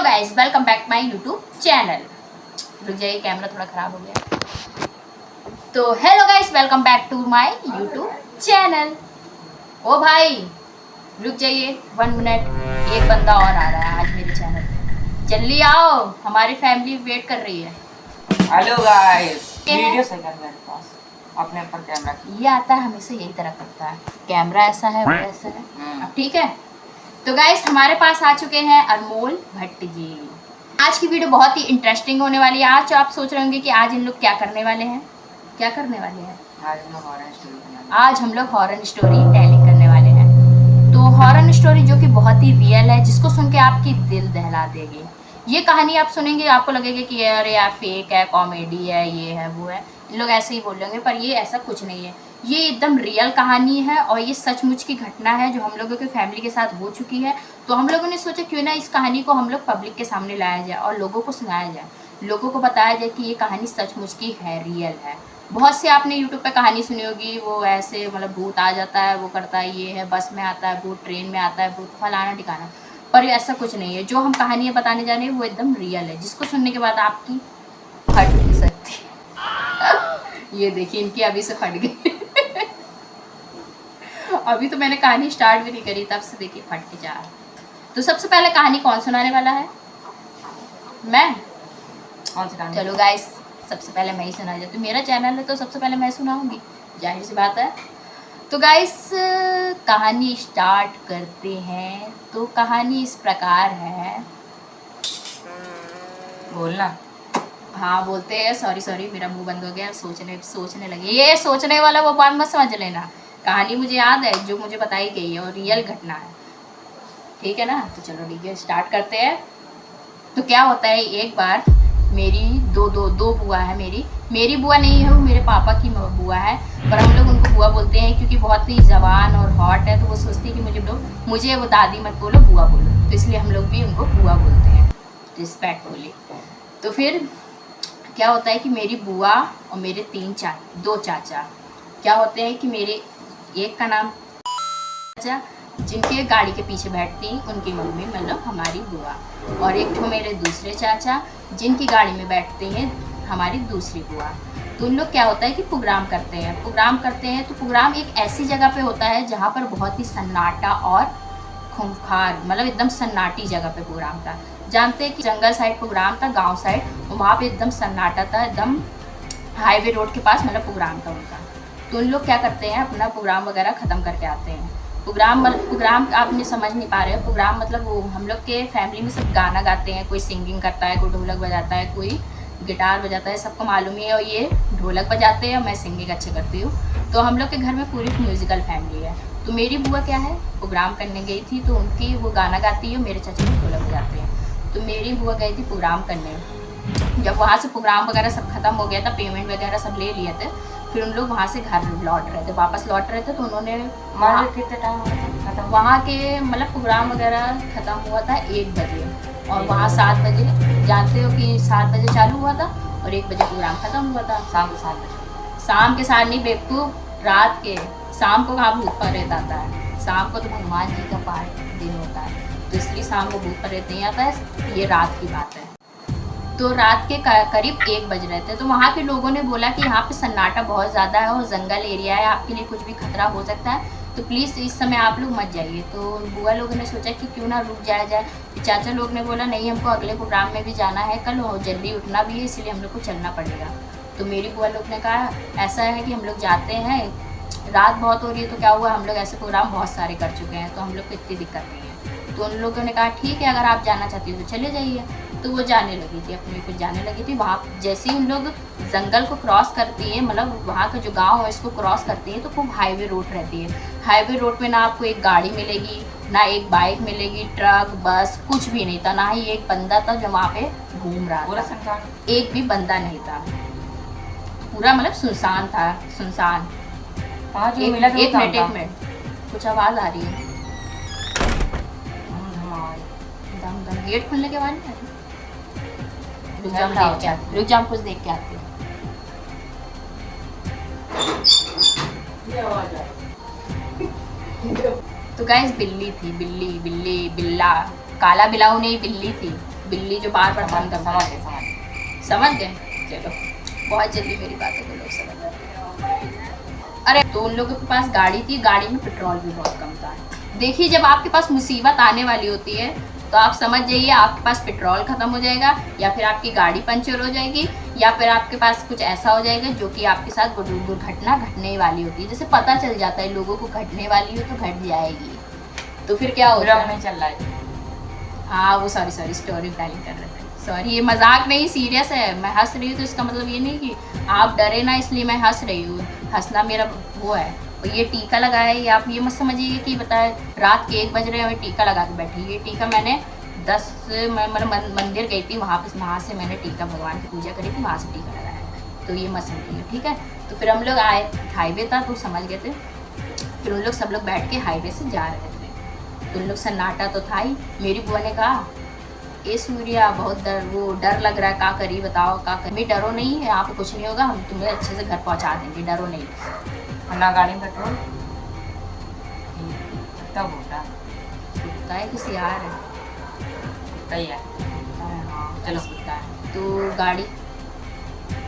Guys, welcome back my YouTube channel. रुक जाइए, camera थोड़ा ख़राब हो गया। तो hello guys, welcome back to my YouTube channel. ओ भाई रुक जाइए 1 मिनट, एक बंदा और आ रहा है आज मेरे चैनल पे। जल्दी आओ, हमारी फैमिली वेट कर रही है। हेलो गाइस, वीडियो सेकंड मेरे पास अपने ऊपर कैमरा ये आता है, हमेशा यही तरह करता है। कैमरा ऐसा है, वो ऐसा है। अब ठीक है। तो गाइस, हमारे पास आ चुके हैं अनमोल भट्ट जी। आज की वीडियो बहुत ही इंटरेस्टिंग होने वाली है। आज आप सोच रहे होंगे कि आज इन लोग क्या करने वाले हैं। क्या करने वाले हैं? आज हम लोग हॉरर स्टोरी टेलिंग करने वाले हैं। तो हॉरर स्टोरी जो कि बहुत ही रियल है, जिसको सुन के आपकी दिल दहला देगी। ये कहानी आप सुनेंगे, आपको लगेगा कि अरे यार फेक है, कॉमेडी है, ये है, वो है। इन लोग ऐसे ही बोल रहे होंगे, पर ये ऐसा कुछ नहीं है। ये एकदम रियल कहानी है और ये सचमुच की घटना है जो हम लोगों के फैमिली के साथ हो चुकी है। तो हम लोगों ने सोचा क्यों ना इस कहानी को हम लोग पब्लिक के सामने लाया जाए और लोगों को सुनाया जाए, लोगों को बताया जाए कि ये कहानी सचमुच की है, रियल है। बहुत से आपने यूट्यूब पे कहानी सुनी होगी, वो ऐसे मतलब भूत आ जाता है, वो करता है, ये है, बस में आता है भूत, ट्रेन में आता है भूत, फलाना ठिकाना। पर ऐसा कुछ नहीं है। जो हम कहानियाँ बताने जा रहे हैं वो एकदम रियल है, जिसको सुनने के बाद आपकी फट नहीं सकती। ये देखिए, इनकी अभी से फट गई। अभी तो मैंने कहानी स्टार्ट भी नहीं करी, तब से देखिए फट के जा रहा। तो सबसे पहले कहानी कौन सुनाने वाला है? मैं। कौन सी कहानी? चलो गाइस, सबसे पहले मैं ही सुना जाती हूँ। मेरा चैनल है तो सबसे पहले मैं सुनाऊंगी, जाहिर सी बात है। तो गाइस, कहानी स्टार्ट करते हैं। तो कहानी इस प्रकार है। बोलना। हाँ बोलते हैं। सॉरी, मेरा मुंह बंद हो गया। सोचने लगे। ये सोचने वाला वो बात मत समझ लेना। कहानी मुझे याद है, जो मुझे बताई गई है और रियल घटना है, ठीक है ना। तो चलो ठीक है, स्टार्ट करते हैं। तो क्या होता है, एक बार मेरी दो बुआ है। मेरी बुआ नहीं है, वो मेरे पापा की बुआ है, पर हम लोग उनको बुआ बोलते हैं क्योंकि बहुत ही जवान और हॉट है। तो वो सोचती है कि मुझे वो दादी मत बोलो, बुआ बोलो। तो इसलिए हम लोग भी उनको बुआ बोलते हैं, रिस्पेक्टफुली। तो फिर क्या होता है कि मेरी बुआ और मेरे दो चाचा क्या होते हैं कि मेरे एक का नाम चाचा, जिनके गाड़ी के पीछे बैठती उनकी मम्मी मतलब हमारी बुआ, और एक तो मेरे दूसरे चाचा जिनकी गाड़ी में बैठते हैं हमारी दूसरी बुआ। तो उन लोग क्या होता है कि प्रोग्राम करते हैं। तो प्रोग्राम एक ऐसी जगह पे होता है जहाँ पर बहुत ही सन्नाटा और खूंखार, मतलब एकदम सन्नाटी जगह पे प्रोग्राम था। जानते हैं कि जंगल साइड प्रोग्राम था, गांव साइड, वहाँ पे एकदम सन्नाटा था, एकदम हाईवे रोड के पास मतलब प्रोग्राम था उनका। तो उन लोग क्या करते हैं, अपना प्रोग्राम वगैरह ख़त्म करके आते हैं। प्रोग्राम आपने समझ नहीं पा रहे हो। प्रोग्राम मतलब वो हम लोग के फैमिली में सब गाना गाते हैं, कोई सिंगिंग करता है, कोई ढोलक बजाता है, कोई गिटार बजाता है, सबको मालूम ही है। और ये ढोलक बजाते हैं और मैं सिंगिंग अच्छे करती हूँ। तो हम लोग के घर में पूरी म्यूज़िकल फैमिली है। तो मेरी बुआ क्या है, प्रोग्राम करने गई थी, तो उनकी वो गाना गाती है, मेरे चाचा भी ढोलक बजाते हैं। तो मेरी बुआ गई थी प्रोग्राम करने। जब वहाँ से प्रोग्राम वगैरह सब खत्म हो गया था, पेमेंट वगैरह सब ले लिए थे, फिर उन लोग वहाँ से घर वापस लौट रहे थे। तो उन्होंने कितने टाइम खत्म? वहाँ के मतलब प्रोग्राम वगैरह ख़त्म हुआ था 1 बजे, और वहाँ 7 बजे, जानते हो कि 7 बजे चालू हुआ था और 1 बजे प्रोग्राम ख़त्म हुआ था। शाम के 7 बजे। शाम के 7 नहीं बेवकूफ़, रात के। शाम को कहाँ भूत प्रेत आता है? शाम को तो भगवान जी का पाठ दिन होता है, तो इसलिए शाम को भूत प्रेत नहीं आता है, ये रात की बात है। तो रात के करीब 1 बज रहे थे। तो वहाँ के लोगों ने बोला कि यहाँ पे सन्नाटा बहुत ज़्यादा है और जंगल एरिया है, आपके लिए कुछ भी खतरा हो सकता है, तो प्लीज़ इस समय आप लोग मत जाइए। तो बुआ लोगों ने सोचा कि क्यों ना रुक जाया जाए। चाचा लोग ने बोला नहीं, हमको अगले प्रोग्राम में भी जाना है, कल जल्दी उठना भी है, इसलिए हम लोग को चलना पड़ेगा। तो मेरी बुआ लोग ने कहा ऐसा है कि हम लोग जाते हैं, रात बहुत हो रही है। तो क्या हुआ, हम लोग ऐसे प्रोग्राम बहुत सारे कर चुके हैं, तो हम लोग को इतनी दिक्कत नहीं है। तो उन लोगों ने कहा ठीक है, अगर आप जाना चाहती हो तो चले जाइए। तो वो जाने लगी थी, अपने कुछ जाने लगी थी। वहाँ जैसे ही उन लोग जंगल को क्रॉस करती है, मतलब वहाँ का जो गांव है इसको क्रॉस करती है, तो खूब हाईवे रोड रहती है। हाईवे रोड पे ना आपको एक गाड़ी मिलेगी, ना एक बाइक मिलेगी, ट्रक बस कुछ भी नहीं था, ना ही एक बंदा था जो वहाँ पे घूम रहा था। एक भी बंदा नहीं था, पूरा मतलब सुनसान था, सुनसान। एक मिनट कुछ आवाज़ आ रही है। दम गेट खुलने के बाद रुक जा, कुछ देख के आते। तो गाइस बिल्ली थी, बिल्ला, काला बिलाऊ नहीं, बिल्ली थी। बिल्ली जो बार बार फोन करता है। समझ समझ गए? चलो बहुत जल्दी मेरी बातों को लोग समझ गए। अरे तो उन लोगों के पास गाड़ी थी, गाड़ी में पेट्रोल भी बहुत कम था। देखिए जब आपके पास मुसीबत आने वाली होती है तो आप समझ जाइए आपके पास पेट्रोल खत्म हो जाएगा, या फिर आपकी गाड़ी पंचर हो जाएगी, या फिर आपके पास कुछ ऐसा हो जाएगा जो कि आपके साथ दुर्घटना घटने वाली होती है। जैसे पता चल जाता है लोगों को घटने वाली हो तो घट जाएगी, तो फिर क्या होता है? नहीं चल रहा है। हाँ वो सॉरी स्टोरी टेलिंग कर रहे थे, सॉरी। ये मजाक नहीं, सीरियस है। मैं हंस रही हूँ तो इसका मतलब ये नहीं कि आप डरे ना इसलिए मैं हंस रही हूँ। हंसना मेरा वो है। और ये टीका लगाया है, आप ये मत समझिए कि बताए रात के 1 बज रहे हैं मैं टीका लगा के बैठी। ये टीका मैंने मैं मंदिर गई थी, वहाँ से मैंने टीका, भगवान की पूजा करी थी, वहाँ से टीका लगाया है। तो ये मत समझिए, ठीक है। तो फिर हम लोग आए, हाईवे था तो समझ गए थे। फिर उन लोग सब लोग बैठ के हाईवे से जा रहे थे, तो उन लोग सन्नाटा तो था ही। मेरी बुआ ने कहा ए सूर्या बहुत डर लग रहा है, क्या करी बताओ, क्या करी? डरो नहीं है, यहाँ पे कुछ नहीं होगा, हम तुम्हें अच्छे से घर पहुँचा देंगे, डरो नहीं। ना गाड़ी में पेट्रोल तब होता है कि सियार है? सही है। हाँ चलो। है तो गाड़ी,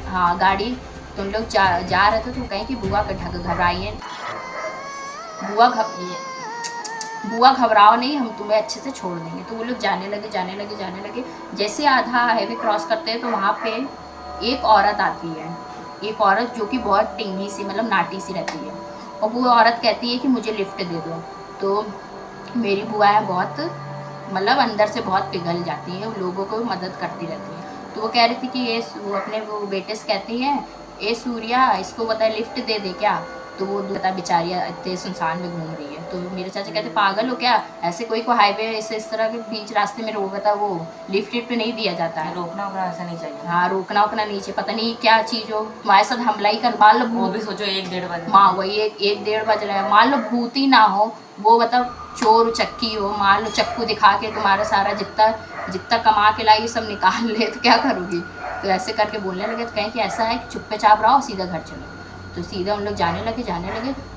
हाँ गाड़ी, तुम लोग जा रहे थे तो कहीं कि बुआ घबराइए, बुआ घबराओ नहीं, हम तुम्हें अच्छे से छोड़ देंगे। तो वो लोग जाने लगे। जैसे आधा हाईवे क्रॉस करते हैं तो वहाँ पे एक औरत आती है, एक औरत जो कि बहुत टिंगी सी, मतलब नाटी सी रहती है। और वो औरत कहती है कि मुझे लिफ्ट दे दो। तो मेरी बुआ है बहुत, मतलब अंदर से बहुत पिघल जाती है, वो लोगों को मदद करती रहती है। तो वो कह रही थी कि वो अपने बेटे से कहती है ए सूर्या इसको बता लिफ्ट दे दे क्या। तो वो बता बेचारियाँ इतने सुनसान में घूम रही है। तो मेरे चाचा कहते पागल हो क्या, ऐसे कोई को हाईवे ऐसे इस तरह के बीच रास्ते में रोका था, वो लिफ्ट नहीं दिया जाता है। रोकना वोकना ऐसा नहीं चाहिए। हाँ रोकना नहीं चाहिए, पता नहीं क्या चीज़ हो, हमारे साथ हमला ही कर, मान लो वो भी सोचो 1-1:30 बजे। माँ वही 1-1:30 बज रहा है, मान लो भूत ही ना हो, वो मतलब चोर चक्की हो, मान लो चक्कू दिखा के तुम्हारा सारा जितना कमा के लाई सब निकाल ले, तो क्या करोगी? तो ऐसे करके बोलने लगे। तो कहें कि ऐसा है कि चुप्पे चाप रहो, सीधा घर चलो। तो सीधा हम लोग जाने लगे।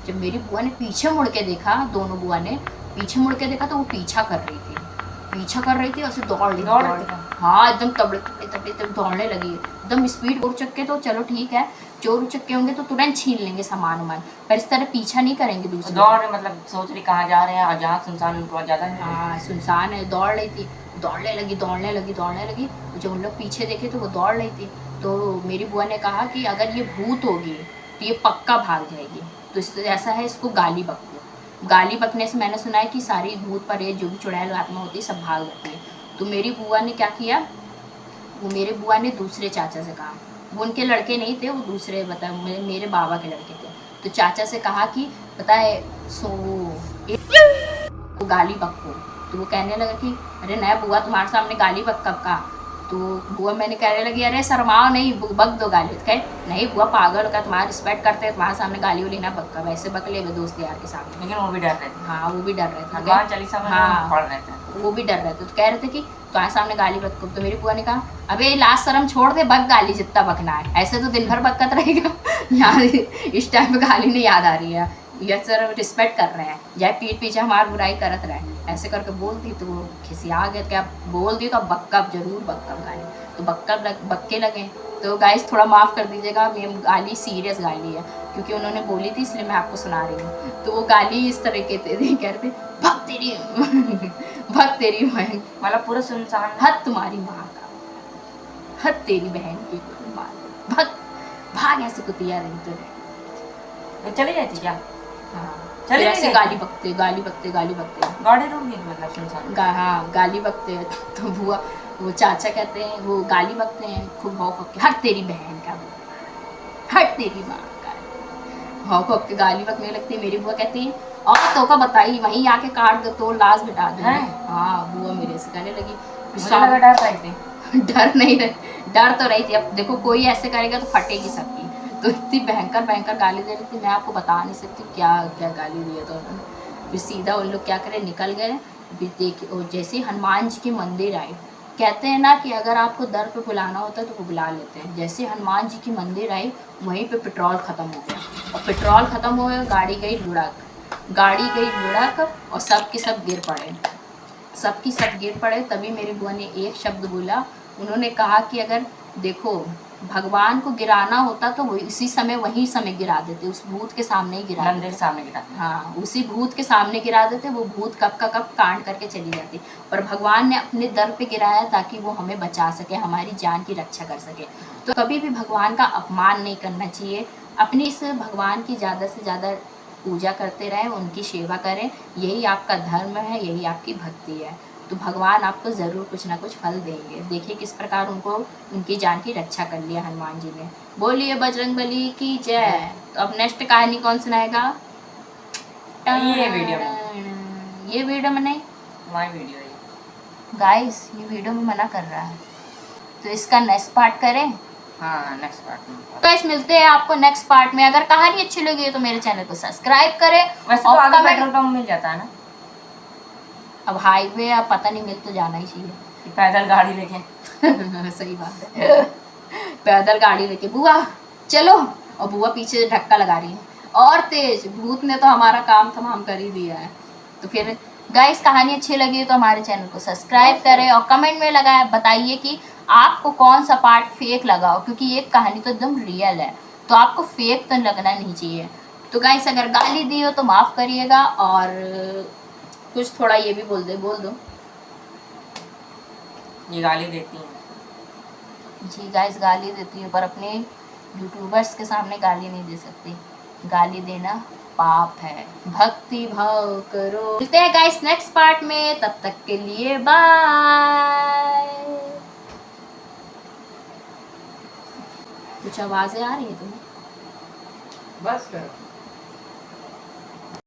जब मेरी बुआ ने पीछे मुड़ के देखा, दोनों बुआ ने पीछे मुड़ के देखा तो वो पीछा कर रही थी और सिर्फ दौड़ रही। हाँ एकदम तबड़े दौड़ने लगी, एकदम स्पीड। चोर चक्के तो चलो ठीक है, चोर चक्के होंगे तो तुरंत छीन लेंगे सामान वामान, पर इस तरह पीछा नहीं करेंगे दूसरे। दौड़ मतलब सोच रही कहाँ जा रहे हैं, और जहाँ सुनसान बहुत ज़्यादा है। हाँ सुनसान है, दौड़ रही थी, दौड़ने लगी। जब उन लोग पीछे देखे तो वो दौड़ रही थी। तो मेरी बुआ ने कहा कि अगर ये भूत होगी तो ये पक्का भाग जाएगी, तो इससे ऐसा है इसको गाली बको। गाली बकने से मैंने सुना है कि सारी भूत परेत जो भी चुड़ैल आत्मा होती है सब भाग जाती है। तो मेरी बुआ ने क्या किया, वो मेरी बुआ ने दूसरे चाचा से कहा, वो उनके लड़के नहीं थे, वो दूसरे मेरे बाबा के लड़के थे। तो चाचा से कहा कि पता है वो गाली बको। तो वो कहने लगा कि अरे नया बुआ तुम्हारे सामने गाली बक कब का। तो बुआ मैंने कहने लगी अरे शर्माओ नहीं, बक दो गाली। तो कहे नहीं बुआ पागल हो क्या, तुम्हारा रिस्पेक्ट करते हैं, तुम्हारे सामने गाली वाली ना बक्का, वैसे बक ले दोस्त यार के सामने। लेकिन वो भी डर रहे थे। हाँ वो भी डर रहे थे, भगवान चालीसा में हाँ पढ़ रहे थे, वो भी डर रहे थे। तो कह रहे थे कि तुम्हारे सामने गाली बक। तो मेरी बुआ ने कहा अबे लास्ट शर्म छोड़ दे, बक गाली जितना बकना है, ऐसे तो दिन भर बकत रहेगा। यार इस टाइम पे गाली नहीं याद आ रही है, ये सर रिस्पेक्ट कर रहे हैं, चाहे पीठ पीछे हमारी बुराई करत रहे। ऐसे करके बोल दी तो वो खिसिया गए, क्या बोल दी तो बक्का जरूर बक्का गाली। तो बक्के लगे। तो गाइस थोड़ा माफ़ कर दीजिएगा, मेरी गाली सीरियस गाली है क्योंकि उन्होंने बोली थी इसलिए मैं आपको सुना रही हूँ। तो वो गाली इस तरह के थे, कह रहे थे भग तेरी बहन, मतलब पूरा सुनसान। हद तुम्हारी माँ का, हद तेरी बहन की माँ, भाग ऐसे कुतिया रही तो चली जाती क्या? हाँ चले ऐसे गए? गाली बकते गाड़ी रोक दी मतलब सुनसान। हाँ गाली बकते। तो बुआ वो चाचा कहते हैं, वो गाली बकते हैं खूब भौंक के, हट तेरी बहन का, हट तेरी माँ का, भौंक के गाली बकने लगती है। मेरी बुआ कहती है और तो का बताई वहीं आके काट दो तो लाश बिठा दो। हाँ बुआ मेरे से कहने लगी, डर रही थी। डर नहीं रही, डर तो रही थी। अब देखो कोई ऐसे करेगा तो फटेगी सबकी। तो इतनी भयंकर गाली दे रही थी, मैं आपको बता नहीं सकती क्या क्या गाली दिया था उन्होंने। फिर सीधा उन लोग क्या करें, निकल गए। देखिए जैसे हनुमान जी के मंदिर आए, कहते हैं ना कि अगर आपको दर पे बुलाना होता है तो वो बुला लेते हैं। जैसे हनुमान जी की मंदिर आई वहीं पे पेट्रोल ख़त्म हो गया, और पेट्रोल ख़त्म हो गया, गाड़ी गई लुढ़क और सब के सब गिर पड़े। सबकी सब गिर पड़े, तभी मेरी बुआ ने एक शब्द बोला। उन्होंने कहा कि अगर देखो भगवान को गिराना होता तो वो इसी समय वही समय गिरा देते, उस भूत के सामने ही गिरा मंदिर देते। के सामने गिरा दिया। हाँ, उसी भूत के सामने गिरा देते, वो भूत कब का कब कांड करके चली जाती। पर भगवान ने अपने दर पे गिराया ताकि वो हमें बचा सके, हमारी जान की रक्षा कर सके। तो कभी भी भगवान का अपमान नहीं करना चाहिए। अपनी इस भगवान की ज़्यादा से ज़्यादा पूजा करते रहें, उनकी सेवा करें, यही आपका धर्म है, यही आपकी भक्ति है। तो भगवान आपको ज़रूर कुछ ना कुछ फल देंगे। देखिए किस प्रकार उनको उनकी जान की रक्षा कर लिया हनुमान जी ने। बोलिए बजरंगबली की जय। तो अब नेक्स्ट कहानी कौन सुनाएगा? ये वीडियो में, ये वीडियो में नहीं माय वीडियो है गाइस, ये वीडियो में मना कर रहा है, तो इसका नेक्स्ट पार्ट करें। हाँ, नेक्स्ट पार्ट में। गाइस मिलते हैं आपको नेक्स्ट पार्ट में। अगर कहानी अच्छी लगी तो मेरे चैनल को सब्सक्राइब करें। वैसे तो और आगे कमेंट, पेट्रोल पंप मिल जाता है ना, अब हाईवे अब पता नहीं, मिल तो जाना ही चाहिए। कि पैदल गाड़ी लेके। सही बात है। पैदल गाड़ी लेके बुआ चलो, और बुआ पीछे से धक्का लगा रही है और तेज। भूत ने तो हमारा काम तमाम कर ही दिया है। तो फिर गाइस कहानी अच्छी लगी तो हमारे चैनल को सब्सक्राइब करें और कमेंट में लगाए बताइए कि आपको कौन सा पार्ट फेक लगा हो, क्योंकि ये कहानी तो एकदम रियल है, तो आपको फेक तो लगना नहीं चाहिए। तो गाइस अगर गाली दी हो तो माफ़ करिएगा, और कुछ थोड़ा ये भी बोल दो। ये गाली देती हैं। जी गाइस गाली देती हूँ, पर अपने यूट्यूबर्स के सामने गाली नहीं दे सकती। गाली देना पाप है, भक्ति भाव करो। मिलते हैं गाइस नेक्स्ट पार्ट में, तब तक के लिए बाय। कुछ आवाजें आ रही है तुम्हें? बस करो।